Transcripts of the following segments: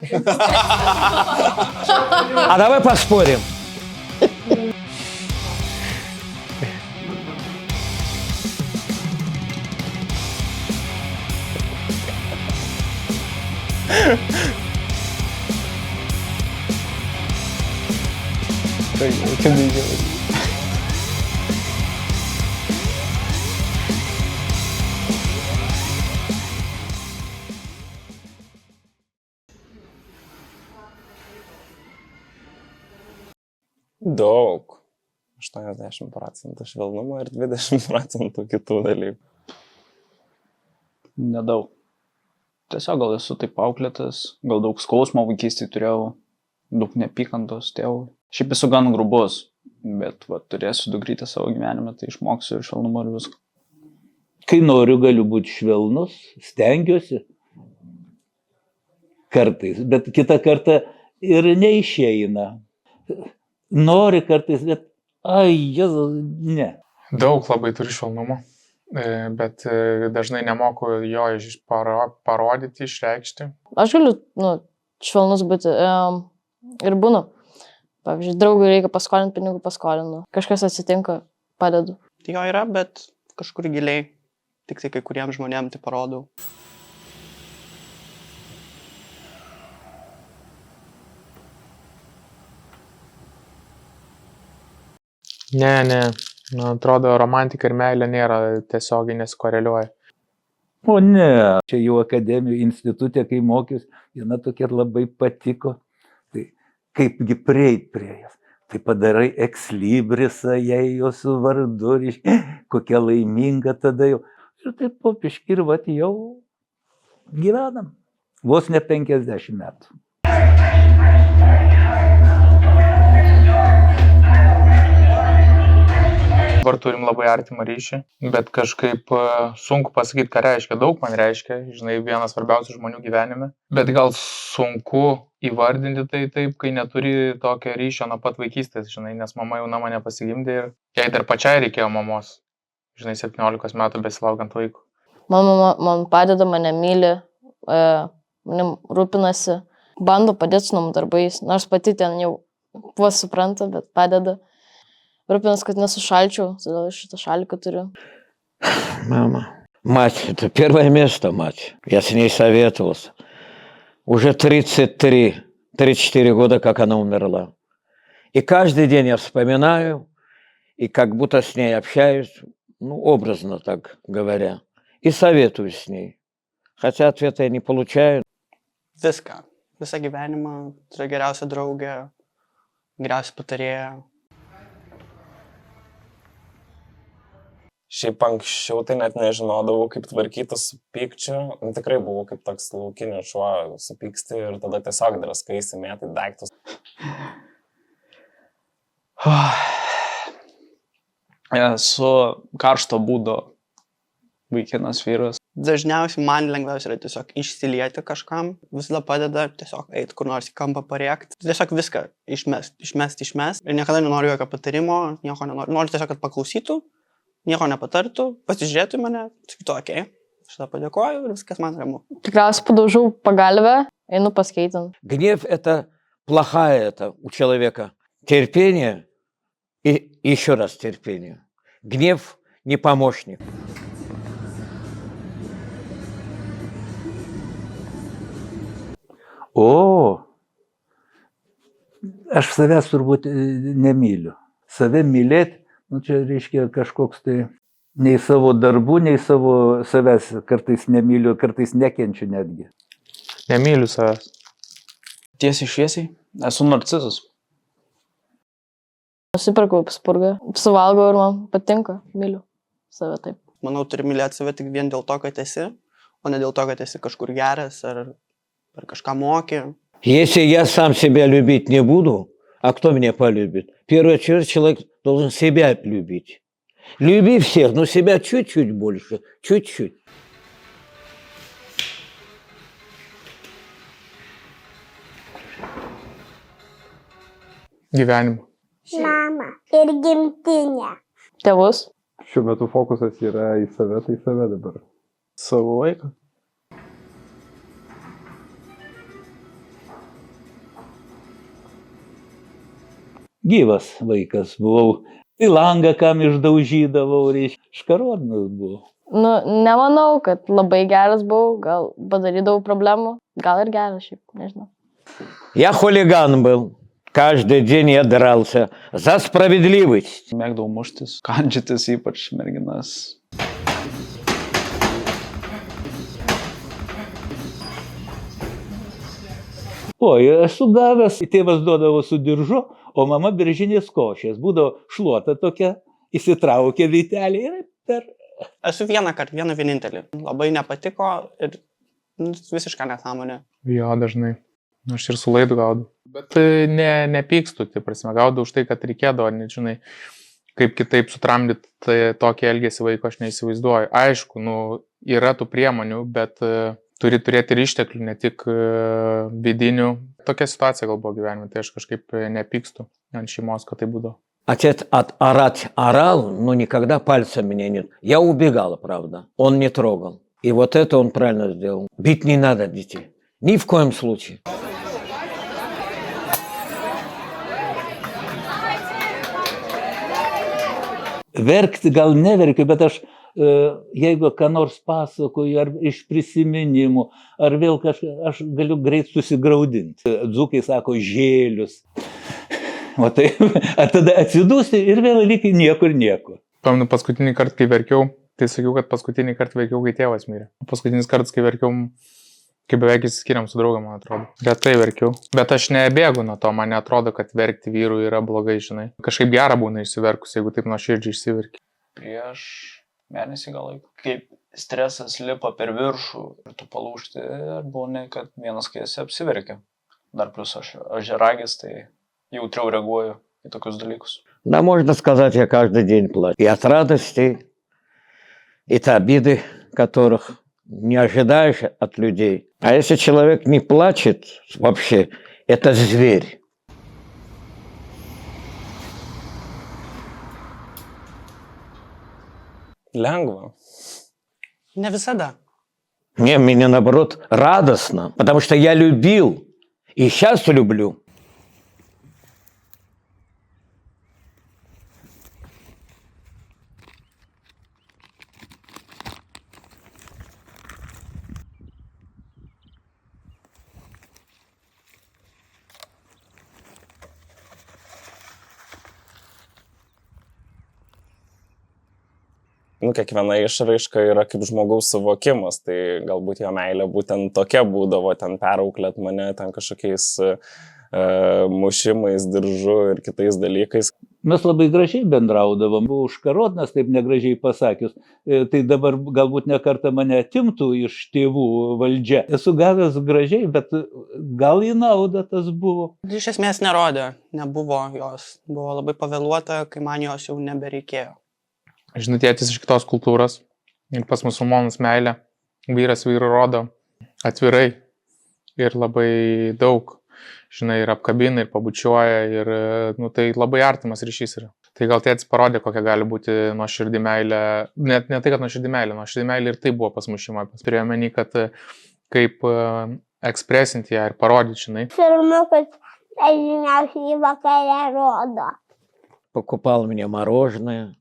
А давай поспорим. Daug. 80% švelnumo ir 20% kitų dalykų. Nedaug. Tiesiog gal esu taip auklėtas, gal daug skausmo vaikystėje turėjau, daug neapykantos tėvų. Šiaip esu gan grubus, bet turėsiu dukrytę savo gyvenime, tai išmoksiu ir švelnumo ir visko. Kai noriu, galiu būti švelnus, stengiuosi. Kartais, bet kitą kartą ir neišeina. Nori kartais, bet Jėzus, ne. Daug labai turiu švelnumo, bet dažnai nemoku jo parodyti, išreikšti. Aš galiu, švelnus būti ir būnu. Pavyzdžiui, draugui reikia paskolinti pinigų, paskolinu. Kažkas atsitinka, padedu. Jo yra, bet kažkur giliai. Tik tai kai kuriems žmonėms tai parodau. Ne. Man atrodo, romantika ir meilė nėra tiesiogiai nesikoreliuoja. O ne. Čia jau akademijų institutė, kai mokiausi, viena tokia labai patiko. Tai kaipgi prieit prie jas. Tai padarai ekslibrisą, jai jos vardu, kokia laiminga tada jau. Ir taip popiški ir jau gyvenam. Vos ne 50 metų. Dabar turim labai artimą ryšį, bet kažkaip sunku pasakyti, ką reiškia. Daug man reiškia, žinai, vienas svarbiausių žmonių gyvenime. Bet gal sunku įvardinti tai taip, kai neturi tokio ryšio nuo pat vaikystės, žinai, nes mama jauna mane pasigimdė ir jai dar pačiai reikėjo mamos, žinai, 17 metų besilaukiant vaikų. Mama man padeda, mane myli, manim rūpinasi, bando padėti su namų darbais, nors pati ten jau vos supranta, bet padeda. Рупинас, kad nesušalčiau, todėl šitą шалику тuriu. Мама. Мать, это первое место, мать. Я с ней советовался. Уже 34 года, как она умерла. И каждый день я вспоминаю, и как будто с ней общаюсь, образно так говоря, и советуюсь с ней. Хотя ответа я не получаю. Viską. Visą gyvenimą. Tai yra geriausia draugė, geriausia patarėja. Šiaip anksčiau tai net nežinodavau, kaip tvarkytis su pykčiu. Tikrai buvau kaip toks laukinis šuo, supyksti ir tada tiesiog draskaisi, mėtai daiktus. Esu karšto būdo vaikinas vyras. Dažniausiai man lengviausia yra tiesiog išsilieti kažkam. Visada padeda tiesiog eiti kur nors į kampą parėkti. Tiesiog viską išmest. Ir niekada nenoriu jokio patarimo, nieko nenoriu. Noriu tiesiog, kad paklausytų. Nieko nepatartų, pasižiūrėtų mane, sakytų, okei, šitą padėkoju ir viskas man ramu. Tikriausiai padaužau pagalvę, einu paskaitant. Гнев – это плохая у человека. Терпение и еще раз терпение. Гнев не помощник. Aš savęs turbūt nemyliu. Save mylėti. Čia reiškia kažkoks tai nei savo darbų, nei savo savęs kartais nemyliu, kartais nekenčiu netgi. Nemyliu savęs. Tiesiai šviesiai, esu narcizas. Nusipirkau spurgą, suvalgau ir man patinka, myliu save taip. Manau, turi mylėti save tik vien dėl to, kad esi, o ne dėl to, kad esi kažkur geras ar kažką moki. Если я сам себя любить не буду, а кто меня полюбит? В первую очередь человек должен себя любить. Люби всех, но себя чуть-чуть больше, чуть-чуть. Gyvenimą. Mama ir gimtinė. Tėvus. Šiuo metu fokusas yra į save, tai save dabar. Savo vaiką. gyvas vaikas buvau. Į langą kam išdaužydavau, reiškia, škarodnas buvau. Nu, nemanau, kad labai geras buvau, gal padarydavau problemų, gal ir geras šiaip, nežinau. Я хулиган был. Каждый день я дрался за справедливость. Mėgdavau muštis, kandžytis ypač merginas. Oi, esu gavęs, tėvas duodavo su diržu, o mama beržinės košės. Būdavo šluota tokia, įsitraukė vytelį ir per... Esu vieną kartą, vieną vienintelį. Labai nepatiko ir visišką nesąmonę. Jo, dažnai. Aš ir su laidu gaudau. Bet nepykstu, tai prasme, gaudau už tai, kad reikėdavo, nežinai, kaip kitaip sutramdyti tokį elgesį vaiko, aš neįsivaizduoju. Aišku, yra tų priemonių, bet turi turėti ir išteklių, ne tik vidinių. Tokia situacija gal buvo gyvenime, tai aš kažkaip nepykstu ant šeimos, kad tai būdavo. Отец орал, но никогда пальцем меня нет. Я убегала, правда. Он не трогал. И вот это он правильно сделал. Бить не надо детей. Ни в коем случае. Verkti gal neverkiu, bet aš, jeigu ką nors pasakoju, ar iš prisiminimų, ar vėl kažką, aš galiu greit susigraudinti. Dzūkai sako žėlius. O tai, ar tada atsidūsti ir vėl lygiai niekur nieko. Pamenu, paskutinį kartą, kai verkiau, tai sakiau, kad paskutinį kartą verkiau, kai tėvas mirė. Paskutinis kartas, kai verkiau, kai beveik įsiskiriam su draugą, man atrodo. Retai verkiau. Bet aš nebėgu nuo to, man neatrodo, kad verkti vyrų yra blogai, žinai. Kažkaip gera būna išsiverkus, jeigu taip nuoširdžiai išsiverki. Prieš mėnesį gal laiko, kaip stresas lipa per viršų ir tu palūžti ir būna, kad vienas kai esi apsiverkia. Dar plus aš ožiaragis, tai jautriau reaguoju į tokius dalykus. Да, можно сказать, я каждый день плачу. И от радости, и от обиды, которых не ожидаешь от людей. А если человек не плачет вообще, это зверь. Lengva. Ne visada. Не, мне наоборот радостно, потому что я любил и сейчас люблю. Kiekviena išraiška yra kaip žmogaus suvokimas, tai galbūt jo meilė būtent tokia būdavo, ten perauklėt mane, ten kažkokiais mušimais, diržu ir kitais dalykais. Mes labai gražiai bendraudavom, buvau škarodnas, taip negražiai pasakius, tai dabar galbūt ne kartą mane atimtų iš tėvų valdžia. Esu gavęs gražiai, bet gal į naudą tas buvo. Iš esmės nerodė, nebuvo jos. Buvo labai pavėluota, kai man jos jau nebereikėjo. Žinai, tėtis iš kitos kultūros ir pas musulmonus meilę vyras vyrų rodo atvirai ir labai daug, žinai, ir apkabina, ir pabučiuoja, ir tai labai artimas ryšys yra. Tai gal tėtis parodė, kokia gali būti nuoširdį meilė, ne tai, kad nuoširdį meilė ir tai buvo pas mušimą. Turėjau menį, kad kaip ekspresinti ją ir parodyti, žinai. Pirma, kad dažniausiai vakare rodo. Покупал мне мороженое.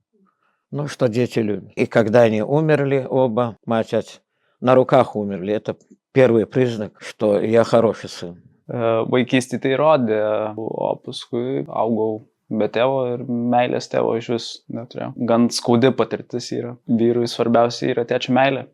Ну, что дети любят. И когда они умерли оба, мать, отец, на руках умерли, это первый признак, что я хороший сын. Vaikystėje tai rodė, o paskui augau be tėvo ir meilės tėvo iš vis neturėjau. Gan skaudi patirtis yra. Vyrui svarbiausia yra tėčio meilė.